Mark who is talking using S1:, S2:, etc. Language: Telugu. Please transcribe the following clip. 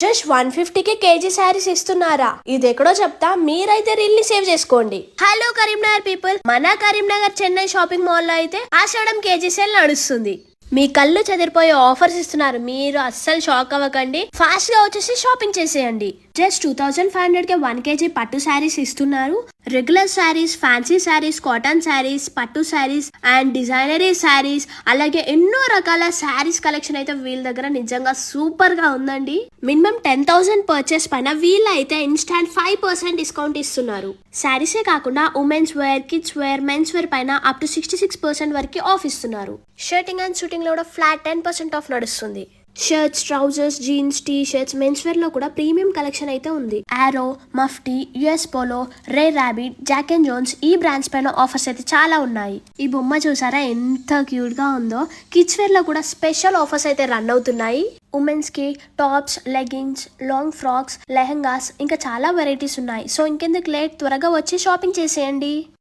S1: జస్ట్ 150కి కేజీ శారీస్ ఇస్తున్నారా? ఇది ఎక్కడో చెప్తా, మీరైతే రీల్ ని సేవ్ చేసుకోండి. హలో కరీంనగర్ పీపుల్, మన కరీంనగర్ చెన్నై షాపింగ్ మాల్ లో అయితే ఆషాఢం కేజీ సేల్ నడుస్తుంది. మీ కళ్ళు చెదిరిపోయే ఆఫర్స్ ఇస్తున్నారు. మీరు అస్సలు షాక్ అవ్వకండి, ఫాస్ట్ గా వచ్చేసి షాపింగ్ చేసేయండి. జస్ట్ 2500 కి 1 kg పట్టు శారీస్ ఇస్తున్నారు. Regular saris, fancy saris, cotton saris, పట్టు శారీస్ అండ్ డిజైనరీ శారీస్, అలాగే ఎన్నో రకాల శారీస్ కలెక్షన్ అయితే వీళ్ళ దగ్గర నిజంగా సూపర్ గా ఉందండి. మినిమం 10,000 పర్చేస్ పైన వీళ్ళు అయితే ఇన్స్టాంట్ 5% డిస్కౌంట్ ఇస్తున్నారు. శారీసే కాకుండా women's wear, kids wear, men's wear పైన అప్ టు 66% వరకు ఆఫ్ ఇస్తున్నారు. షర్టింగ్ అండ్ షూటింగ్ లో కూడా ఫ్లాట్ 10% ఆఫ్ నడుస్తుంది. Shirts, trousers, jeans, T shirts, men's wear లో కూడా ప్రీమియం కలెక్షన్ అయితే ఉంది. Arrow, Mufti, US Polo, Rare Rabbit, Jack and Jones ఈ బ్రాండ్స్ పైన ఆఫర్స్ అయితే చాలా ఉన్నాయి. ఈ బొమ్మ చూసారా ఎంత క్యూట్ గా ఉందో. కిడ్స్ వేర్ లో కూడా స్పెషల్ ఆఫర్స్ అయితే రన్ అవుతున్నాయి. ఉమెన్స్ కి tops, leggings, long frocks, lehengas ఇంకా చాలా వెరైటీస్ ఉన్నాయి. సో ఇంకెందుకు లేట్, త్వరగా వచ్చి షాపింగ్ చేసేయండి.